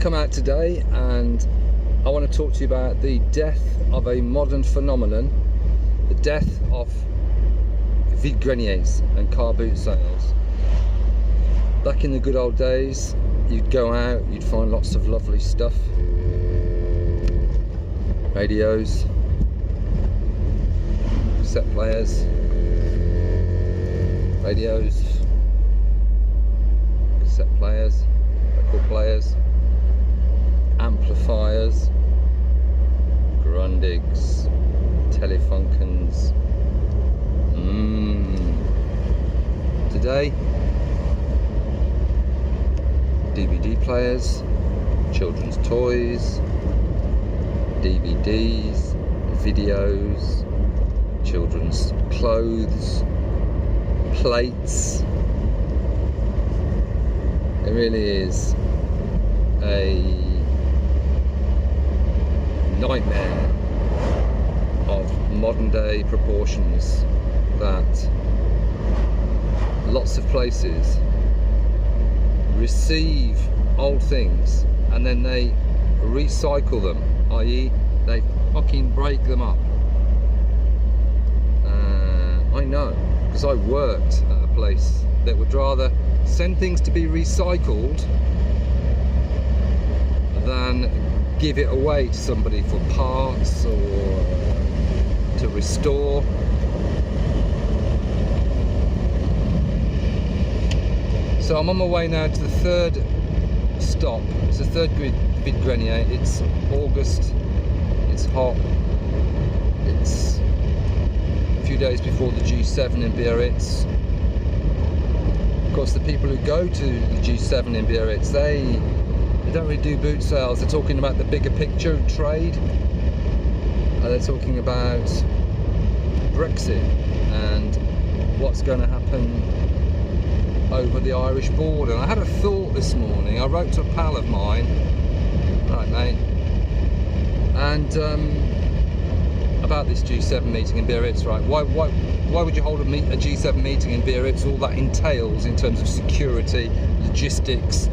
come out today and I want to talk to you about the death of a modern phenomenon, the death of Vide Greniers and car boot sales. Back in the good old days, you'd go out, you'd find lots of lovely stuff. Radios, cassette players, radios, cassette players, record players, amplifiers, Grundigs, Telefunkens. Today, DVD players, children's toys, DVDs, videos, children's clothes, plates. It really is a nightmare of modern day proportions that lots of places receive old things and then they recycle them, i.e. they fucking break them up. I know, because I worked at a place that would rather send things to be recycled than give it away to somebody for parts or to restore. So I'm on my way now to the third stop. It's the third Vide Grenier. It's August, it's hot, it's a few days before the G7 in Biarritz. Of course, the people who go to the G7 in Biarritz, they don't really do boot sales. They're talking about the bigger picture trade. They're talking about Brexit and what's going to happen over the Irish border. And I had a thought this morning. I wrote to a pal of mine, right mate, and about this G7 meeting in Biarritz, right? Why would you hold a G7 meeting in Biarritz? All that entails in terms of security, logistics,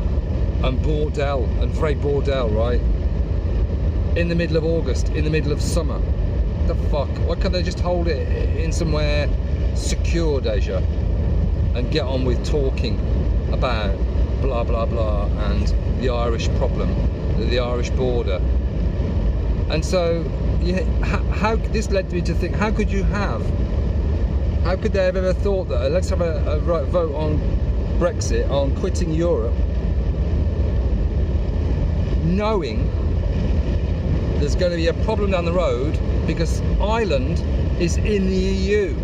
and bordel, and freight bordel, right? In the middle of August, in the middle of summer. The fuck? Why can't they just hold it in somewhere secure, Deja, and get on with talking about blah blah blah and the Irish problem, the Irish border? And so, yeah, how this led me to think: how could they have ever thought that let's have a vote on Brexit, on quitting Europe, knowing there's going to be a problem down the road because Ireland is in the EU?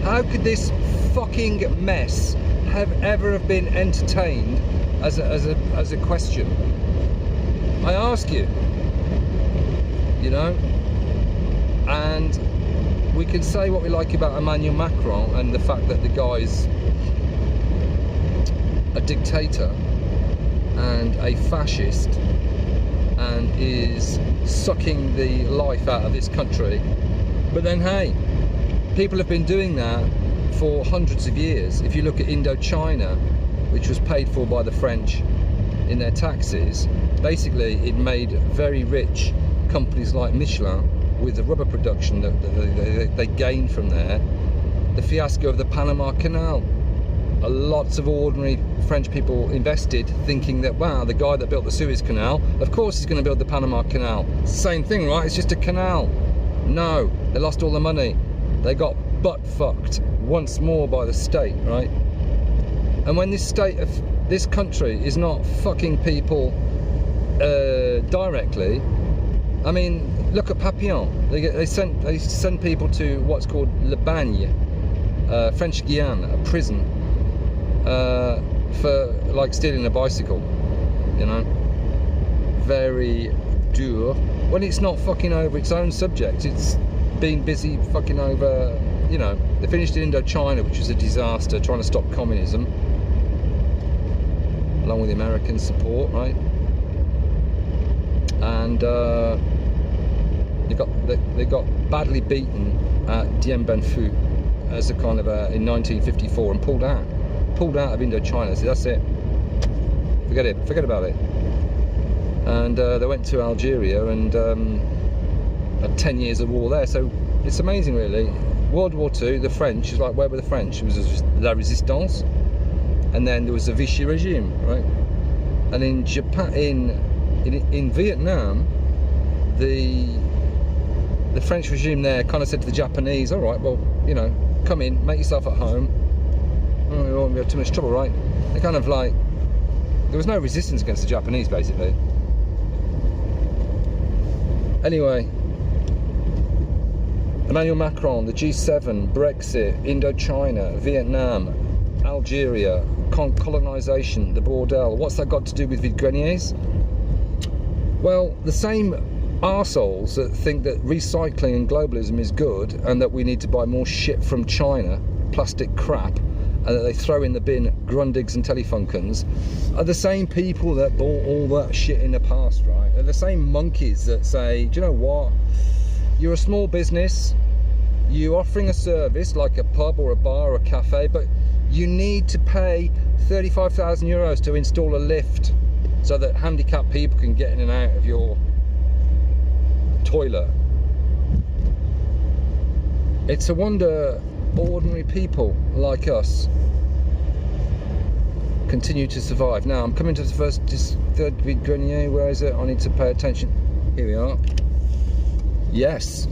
How could this fucking mess have been entertained as a question? I ask you, you know. And we can say what we like about Emmanuel Macron and the fact that the guy's a dictator and a fascist and is sucking the life out of this country, but then hey, people have been doing that for hundreds of years. If you look at Indochina, which was paid for by the French in their taxes, basically it made very rich companies like Michelin with the rubber production that they gained from there. The fiasco of the Panama Canal. Lots of ordinary French people invested thinking that, wow, the guy that built the Suez Canal, of course he's going to build the Panama Canal. Same thing, right? It's just a canal. No, they lost all the money. They got butt fucked once more by the state, right? And when this state of this country is not fucking people directly, I mean, look at Papillon. They send people to what's called Le Bagne, French Guiana, a prison, for like stealing a bicycle, you know. Very dur. When it's not fucking over its own subject, it's been busy fucking over, you know. They finished in Indochina, which was a disaster, trying to stop communism, along with the American support, right? And they got badly beaten at Dien Bien Phu as a kind of in 1954 and pulled out of Indochina. So that's it. forget it, forget about it. And they went to Algeria and had 10 years of war there. So it's amazing, really. World War II, the French, is like, where were the French? It was La Resistance, and then there was the Vichy regime, right? And in Japan, in Vietnam, the French regime there kind of said to the Japanese, all right, well, you know, come in, make yourself at home. Oh, we won't have too much trouble, right? They kind of like, there was no resistance against the Japanese, basically. Anyway, Emmanuel Macron, the G7, Brexit, Indochina, Vietnam, Algeria, colonisation, the bordel. What's that got to do with Vide Greniers? Well, the same arseholes that think that recycling and globalism is good and that we need to buy more shit from China, plastic crap, and that they throw in the bin Grundigs and Telefunkens, are the same people that bought all that shit in the past, right? They're the same monkeys that say, do you know what? You're a small business, you're offering a service like a pub or a bar or a cafe, but you need to pay 35,000 euros to install a lift so that handicapped people can get in and out of your toilet. It's a wonder ordinary people like us continue to survive. Now I'm coming to the third Vide Grenier. Where is it? I need to pay attention. Here we are. Yes.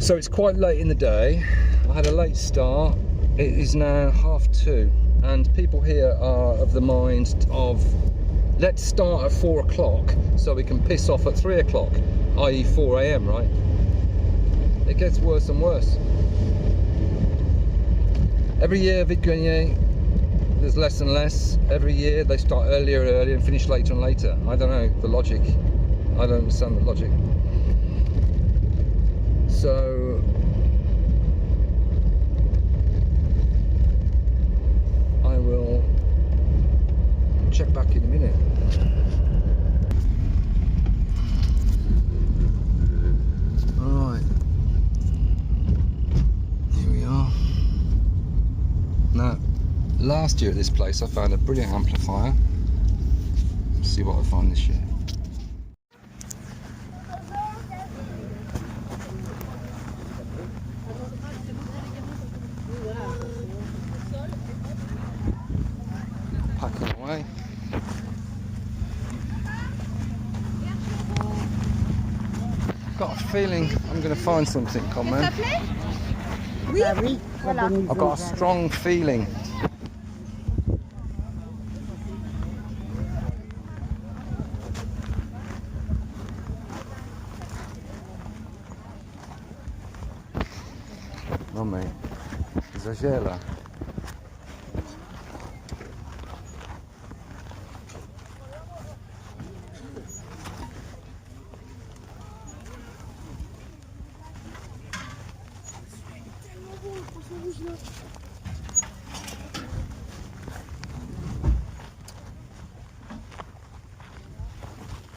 So it's quite late in the day. I had a late start. It is now 2:30, and people here are of the mind of, let's start at 4 o'clock so we can piss off at 3 o'clock, i.e. 4 AM, right? It gets worse and worse. Every year, Vide Grenier, there's less and less. Every year they start earlier and earlier and finish later and later. I don't know the logic. I don't understand the logic. So I will check back in a minute. Alright. Here we are. Now, last year at this place I found a brilliant amplifier. Let's see what I find this year. Packing away. Got a feeling I'm going to find something, Conman. I've got a strong feeling. Non mais, exagère là.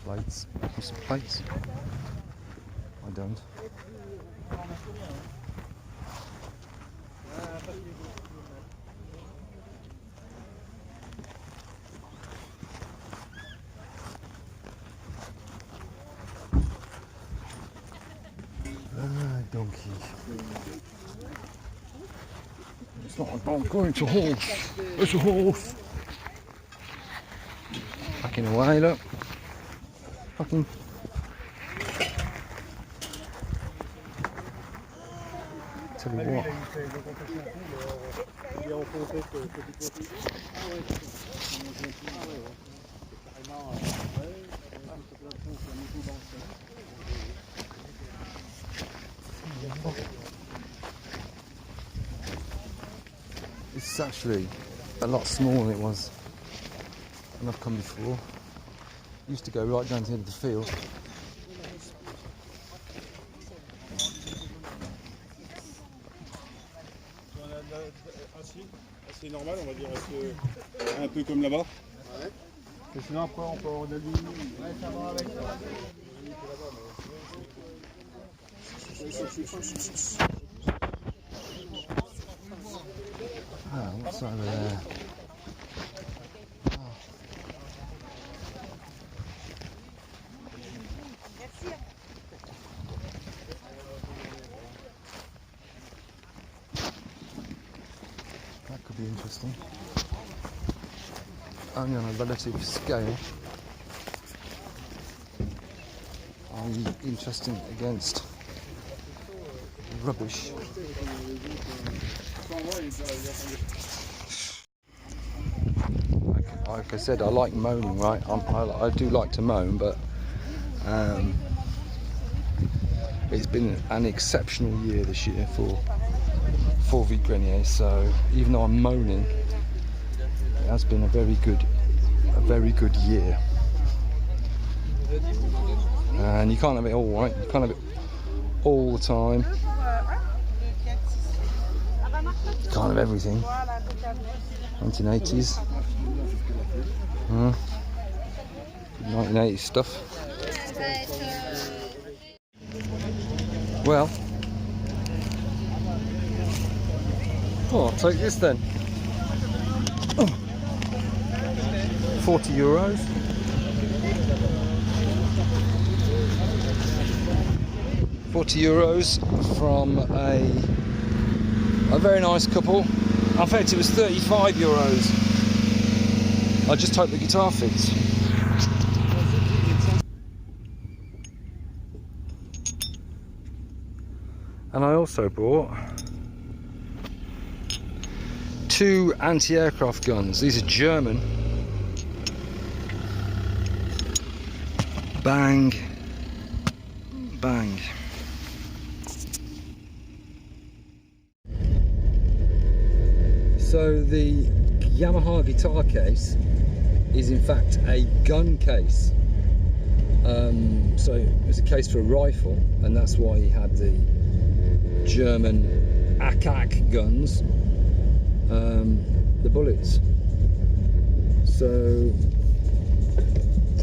Plates, some plates. I don't. Donkey. It's not a donkey, it's a horse. It's a horse. Packing away, look. Fucking. Tell you what. It's actually a lot smaller than it was when I've come before. Used to go right down to the end of the field. C'est normal, on va dire, un peu comme là-bas. Et sinon après on peut avoir de l'huile. Ouais, ça va avec ça. Ah, what's over there? be interesting. Only on a relative scale. i.e. interesting against rubbish. Like I said, I like moaning, right? I do like to moan, but it's been an exceptional year this year for Vide Grenier. So even though I'm moaning, it has been a very good year. And you can't have it all, right? You can't have it all the time. You can't have everything. 1980s. 1980s stuff. Well, I'll take this then. 40 euros. €40 from a very nice couple. In fact, it was €35. I just hope the guitar fits. And I also bought 2 anti-aircraft guns. These are German. Bang, bang. So the Yamaha guitar case is in fact a gun case. So it was a case for a rifle, and that's why he had the German AK guns, the bullets. So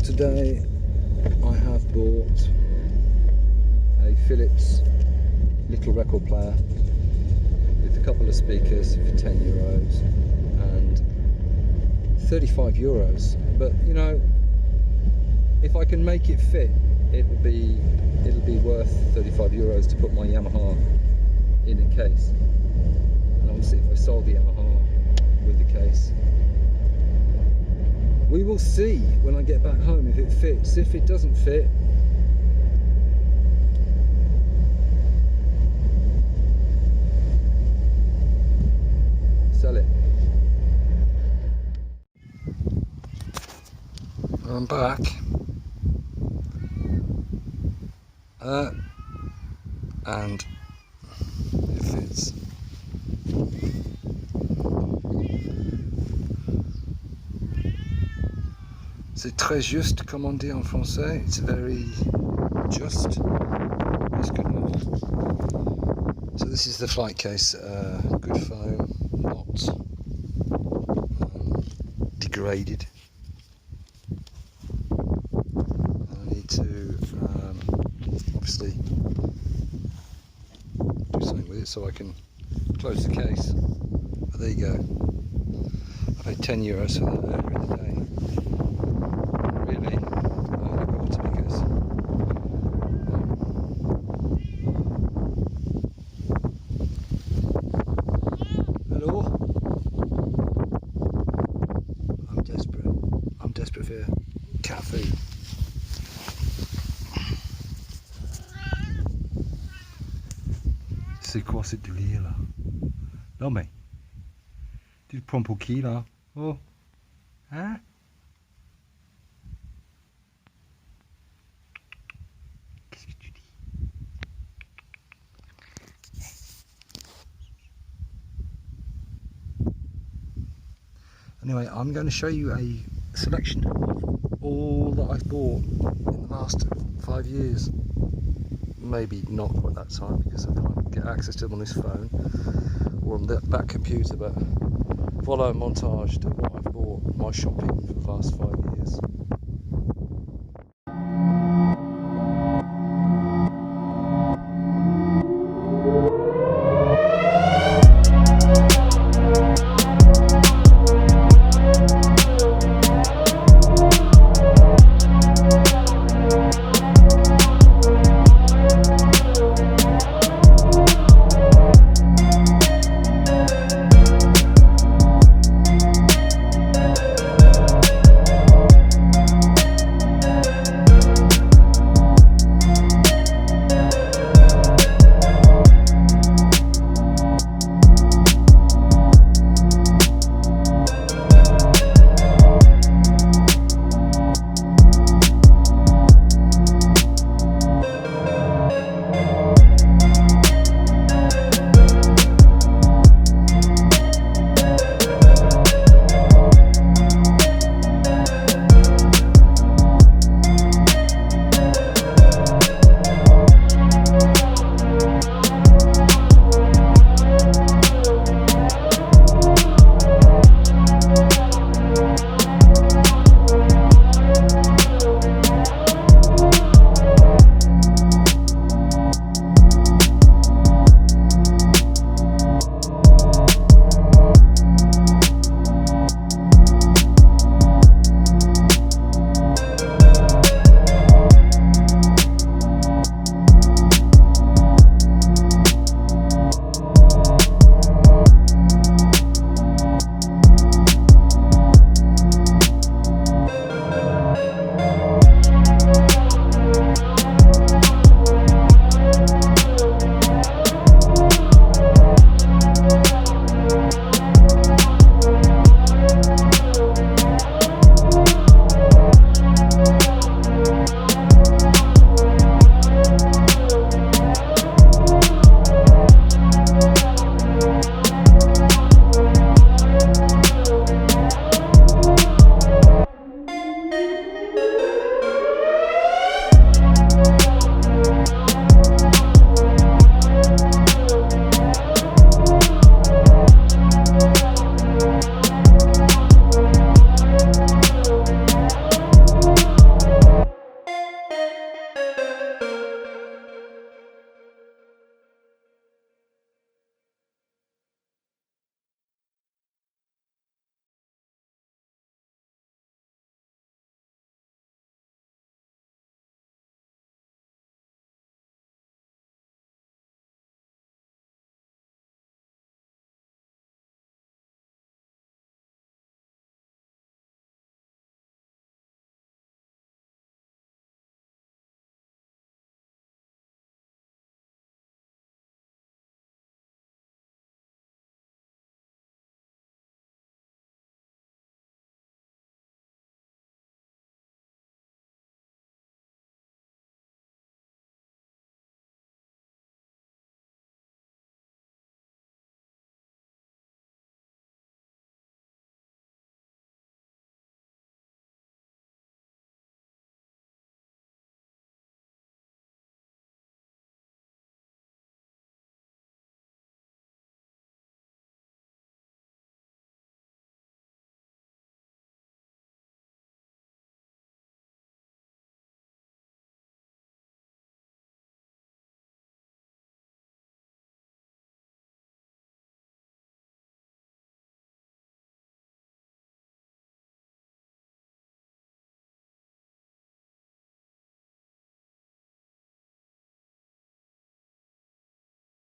today I have bought a Philips little record player with a couple of speakers for €10 and €35. But you know, if I can make it fit, it'll be worth €35 to put my Yamaha in a case. And obviously if I sold the Yamaha with the case, we will see when I get back home if it fits. If it doesn't fit, sell it. I'm back. And it fits. C'est très juste, comme on dit en français. It's very just. It's good enough. So this is the flight case. Good foam, not degraded. I need to obviously do something with it so I can close the case. But there you go. I paid €10 for that earlier in the day. Really, I only bought it because hello? I'm desperate. I'm desperate for cat food. C'est quoi ce délire là? Non mais, tu te prends pour qui là? Oh, hein? Qu'est-ce que tu dis? Anyway, I'm going to show you a selection of all that I've bought in the last 5 years. Maybe not quite that time because I can't get access to them on this phone or on that computer, but follow a montage to what I've bought, my shopping for the last 5 years.